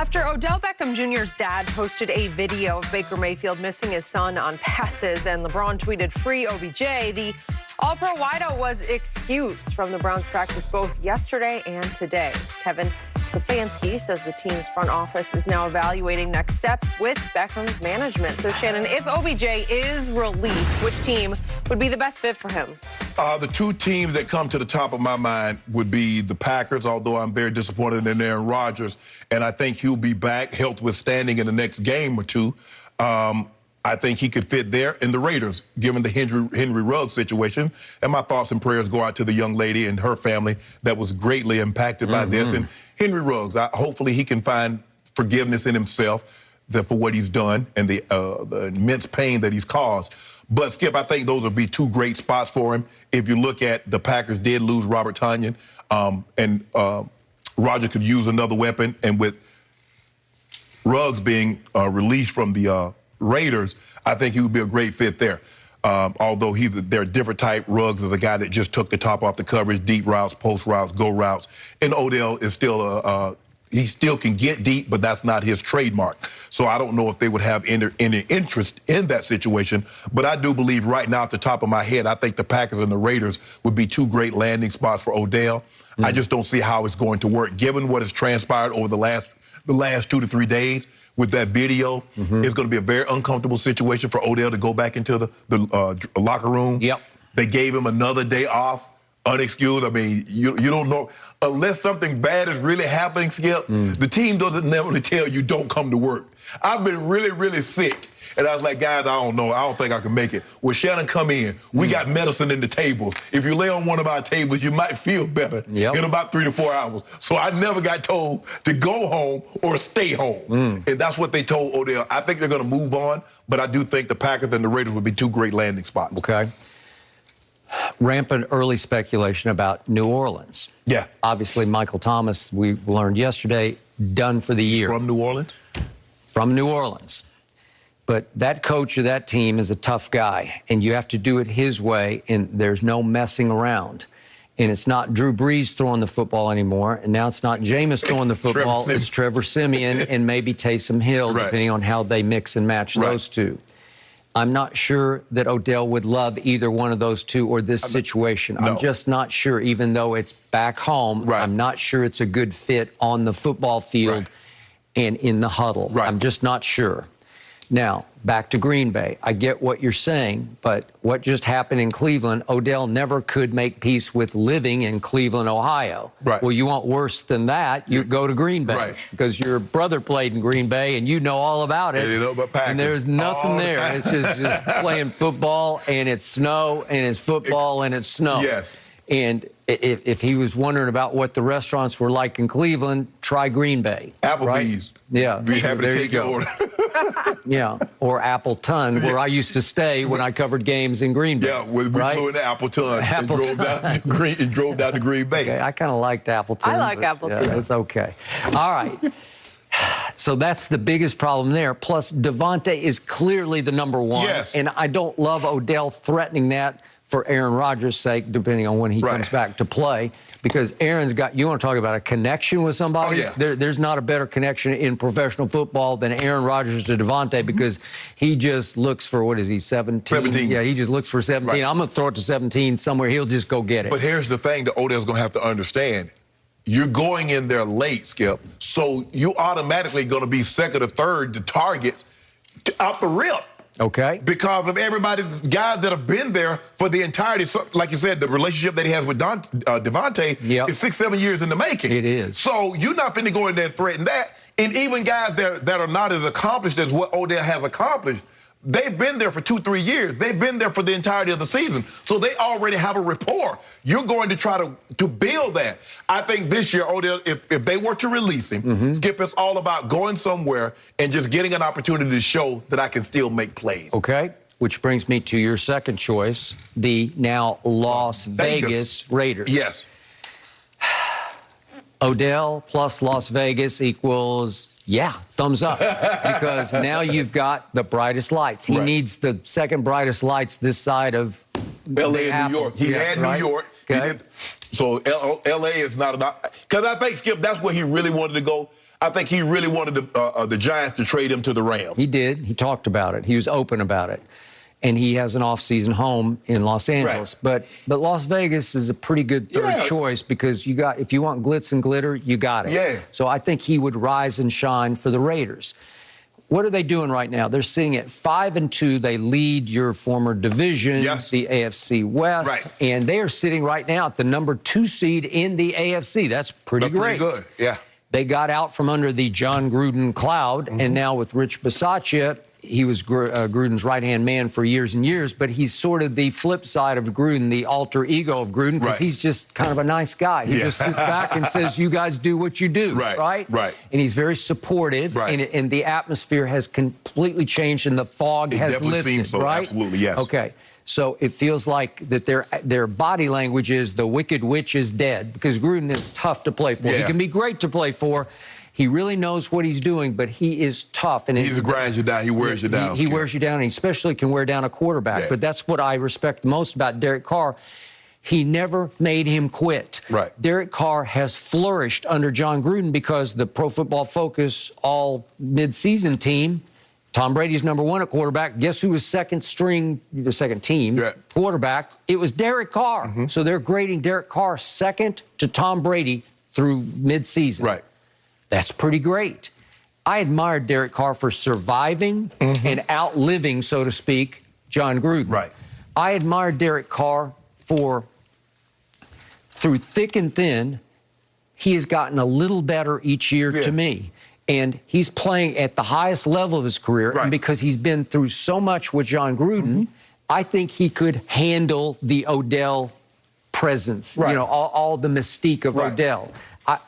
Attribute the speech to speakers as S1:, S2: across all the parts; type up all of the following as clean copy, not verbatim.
S1: After Odell Beckham Jr.'s dad posted a video of Baker Mayfield missing his son on passes and LeBron tweeted, "Free OBJ," the All-Pro wideout was excused from the Browns practice both yesterday and today. Kevin Stefanski says the team's front office is now evaluating next steps with Beckham's management. So, Shannon, if OBJ is released, which team would be the best fit for him?
S2: The two teams that come to the top of my mind would be the Packers, although I'm very disappointed in Aaron Rodgers, and I think he'll be back, health withstanding, in the next game or two. I think he could fit there. In the Raiders, given the Henry Ruggs situation. And my thoughts and prayers go out to the young lady and her family that was greatly impacted by this. And Henry Ruggs, hopefully he can find forgiveness in himself for what he's done and the immense pain that he's caused. But, Skip, I think those would be two great spots for him. If you look at the Packers did lose Robert Tonyan, and Rodgers could use another weapon. And with Ruggs being released from the Raiders, I think he would be a great fit there. Although they're a different type. Ruggs is a guy that just took the top off the coverage, deep routes, post routes, go routes. And Odell is still he still can get deep, but that's not his trademark. So I don't know if they would have any interest in that situation. But I do believe right now, at the top of my head, I think the Packers and the Raiders would be two great landing spots for Odell. I just don't see how it's going to work, given what has transpired over the last 2 to 3 days. With that video, it's going to be a very uncomfortable situation for Odell to go back into the locker room.
S3: Yep.
S2: They gave him another day off, unexcused. I mean, you don't know. Unless something bad is really happening, Skip, the team doesn't never tell you don't come to work. I've been really, really sick. And I was like, guys, I don't know. I don't think I can make it. When Shannon come in, we got medicine in the table. If you lay on one of our tables, you might feel better in about 3 to 4 hours. So I never got told to go home or stay home. And that's what they told Odell. I think they're going to move on, but I do think the Packers and the Raiders would be two great landing spots.
S3: Okay. Rampant early speculation about New Orleans.
S2: Yeah.
S3: Obviously, Michael Thomas, we learned yesterday, done for the year.
S2: From New Orleans?
S3: From New Orleans. But that coach of that team is a tough guy, and you have to do it his way, and there's no messing around. And it's not Drew Brees throwing the football anymore, and now it's not Jameis throwing the football. It's Trevor Siemian and maybe Taysom Hill, depending on how they mix and match those two. I'm not sure that Odell would love either one of those two or this situation. I'm just not sure, even though it's back home. I'm not sure it's a good fit on the football field and in the huddle. I'm just not sure. Now, back to Green Bay. I get what you're saying, but what just happened in Cleveland, Odell never could make peace with living in Cleveland, Ohio. Well, you want worse than that, you go to Green Bay. Because your brother played in Green Bay, and you know all about it. And there's nothing there. It's just playing football, and it's snow, and it's football, and it's snow. And if he was wondering about what the restaurants were like in Cleveland, try Green Bay.
S2: Applebee's.
S3: Be happy to take your order. Or Appleton, where I used to stay when I covered games in Green Bay.
S2: We flew into Appleton and drove down to Green Bay.
S3: Okay, I kind of liked Appleton.
S1: I like Appleton.
S3: Yeah, it's okay. All right. So that's the biggest problem there. Plus, Devontae is clearly the number one. And I don't love Odell threatening that for Aaron Rodgers' sake, depending on when he comes back to play. Because Aaron's got, you want to talk about a connection with somebody? There's not a better connection in professional football than Aaron Rodgers to Devontae, because he just looks for, what is he, 17? Yeah, he just looks for 17. I'm going to throw it to 17 somewhere. He'll just go get it.
S2: But here's the thing that Odell's going to have to understand. You're going in there late, Skip, so you automatically going to be second or third to targets out the rip.
S3: Okay.
S2: Because of everybody, guys that have been there for the entirety. So, like you said, the relationship that he has with Devontae is 6, 7 years in the making.
S3: It is.
S2: So you're not finna go in there and threaten that. And even guys that are not as accomplished as what Odell has accomplished, they've been there for 2, 3 years. They've been there for the entirety of the season. So they already have a rapport. You're going to try to build that. I think this year, Odell, if they were to release him, Skip, it's all about going somewhere and just getting an opportunity to show that I can still make plays.
S3: Okay, which brings me to your second choice, the now Las Vegas Raiders.
S2: Yes.
S3: Odell plus Las Vegas equals, thumbs up. Because now you've got the brightest lights. He needs the second brightest lights this side of
S2: L.A. and New York. He had New York.
S3: Okay.
S2: So L.A. is not enough. Because I think, Skip, that's where he really wanted to go. I think he really wanted the Giants to trade him to the Rams.
S3: He did. He talked about it. He was open about it. And he has an off-season home in Los Angeles.
S2: Right.
S3: But Las Vegas is a pretty good third choice because if you want glitz and glitter, you got it.
S2: Yeah.
S3: So I think he would rise and shine for the Raiders. What are they doing right now? They're sitting at 5-2. They lead your former division, the AFC West.
S2: Right.
S3: And they are sitting right now at the number 2 seed in the AFC. That's pretty great.
S2: Pretty good, yeah.
S3: They got out from under the John Gruden cloud, and now with Rich Bisaccia, he was Gruden's right-hand man for years and years, but he's sort of the flip side of Gruden, the alter ego of Gruden, because he's just kind of a nice guy. He just sits back and says, you guys do what you do, right? And he's very supportive, and the atmosphere has completely changed, and the fog has lifted,
S2: seems so,
S3: right?
S2: Absolutely, yes.
S3: Okay. So it feels like that their body language is the wicked witch is dead, because Gruden is tough to play for. He can be great to play for. He really knows what he's doing, but he is tough. And
S2: he grinds you down. He wears you down.
S3: He wears you down, and he especially can wear down a quarterback. But that's what I respect most about Derek Carr. He never made him quit.
S2: Right.
S3: Derek Carr has flourished under John Gruden because the Pro Football Focus all midseason team, Tom Brady's number 1 at quarterback. Guess who was second team quarterback? It was Derek Carr. So they're grading Derek Carr second to Tom Brady through midseason.
S2: Right.
S3: That's pretty great. I admired Derek Carr for surviving and outliving, so to speak, John Gruden.
S2: Right.
S3: I admired Derek Carr for, through thick and thin, he has gotten a little better each year to me. And he's playing at the highest level of his career. And because he's been through so much with John Gruden, I think he could handle the Odell presence, you know, all the mystique of Odell.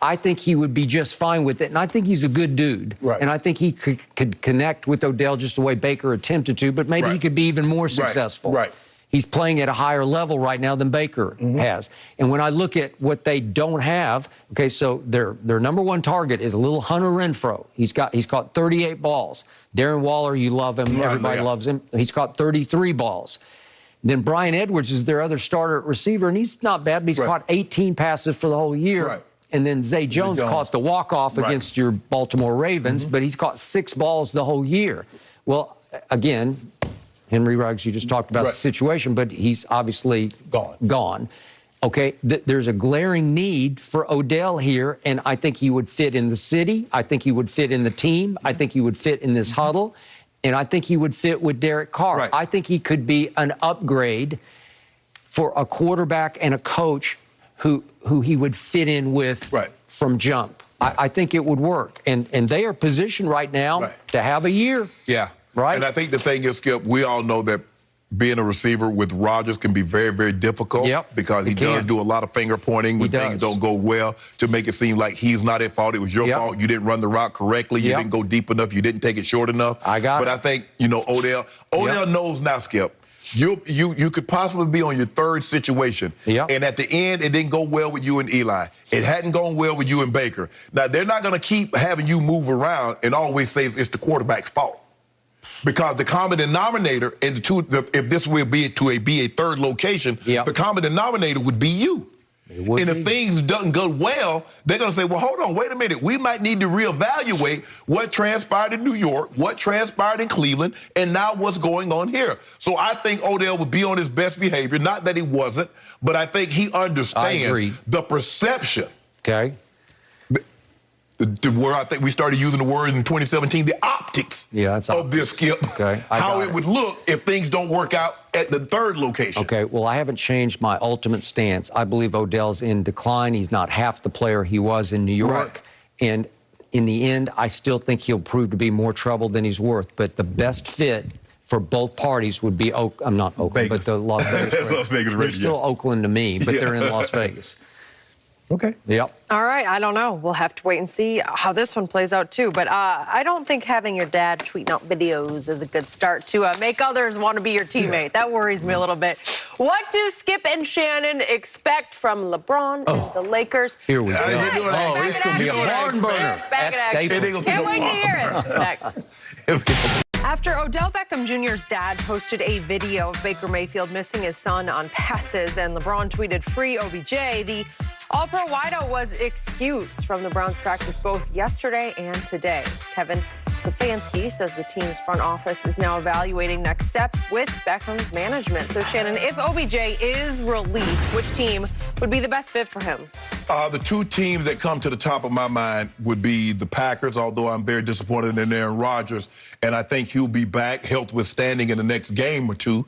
S3: I think he would be just fine with it. And I think he's a good dude. And I think he could connect with Odell just the way Baker attempted to, but maybe he could be even more successful. He's playing at a higher level right now than Baker has. And when I look at what they don't have, okay, so their number 1 target is a little Hunter Renfrow. He's caught 38 balls. Darren Waller, you love him. Everybody loves him. He's caught 33 balls. Then Brian Edwards is their other starter at receiver, and he's not bad, but he's caught 18 passes for the whole year. And then Zay Jones caught the walk-off against your Baltimore Ravens, but he's caught 6 balls the whole year. Well, again, Henry Ruggs, you just talked about the situation, but he's obviously gone. Okay, there's a glaring need for Odell here, and I think he would fit in the city. I think he would fit in the team. I think he would fit in this huddle, and I think he would fit with Derek Carr. I think he could be an upgrade for a quarterback and a coach who he would fit in with from jump. I think it would work. And they are positioned right now to have a year. Right?
S2: And I think the thing is, Skip, we all know that being a receiver with Rodgers can be very, very difficult because he does do a lot of finger pointing when things don't go well to make it seem like he's not at fault. It was your fault. You didn't run the route correctly. You didn't go deep enough. You didn't take it short enough. But I think, you know, Odell knows now, Skip. You could possibly be on your 3rd situation. And at the end, it didn't go well with you and Eli. It hadn't gone well with you and Baker. Now, they're not going to keep having you move around and always say it's the quarterback's fault. Because the common denominator, in if this will be a 3rd location, the common denominator would be you. And if things doesn't go well, they're going to say, well, hold on, wait a minute. We might need to reevaluate what transpired in New York, what transpired in Cleveland, and now what's going on here. So I think Odell would be on his best behavior. Not that he wasn't, but I think he understands the perception. Where I think we started using the word in 2017, the optics of this, Skip. How it would look if things don't work out at the 3rd location.
S3: Well, I haven't changed my ultimate stance. I believe Odell's in decline. He's not half the player he was in New York. And in the end, I still think he'll prove to be more trouble than he's worth. But the best fit for both parties would be not Oakland, but the Las Vegas.
S2: Las Vegas.
S3: They're still Oakland to me, but they're in Las Vegas. All
S1: right, I don't know. We'll have to wait and see how this one plays out, too. But I don't think having your dad tweeting out videos is a good start to make others want to be your teammate. That worries me a little bit. What do Skip and Shannon expect from LeBron and the Lakers?
S3: Here we go.
S2: It's going to be a barn burner.
S1: Can't wait to hear it. Next. After Odell Beckham Jr.'s dad posted a video of Baker Mayfield missing his son on passes and LeBron tweeted, "Free OBJ," the All-Pro wideout was excused from the Browns practice both yesterday and today. Kevin Stefanski says the team's front office is now evaluating next steps with Beckham's management. So, Shannon, if OBJ is released, which team would be the best fit for him?
S2: The two teams that come to the top of my mind would be the Packers, although I'm very disappointed in Aaron Rodgers, and I think he'll be back, health withstanding, in the next game or two.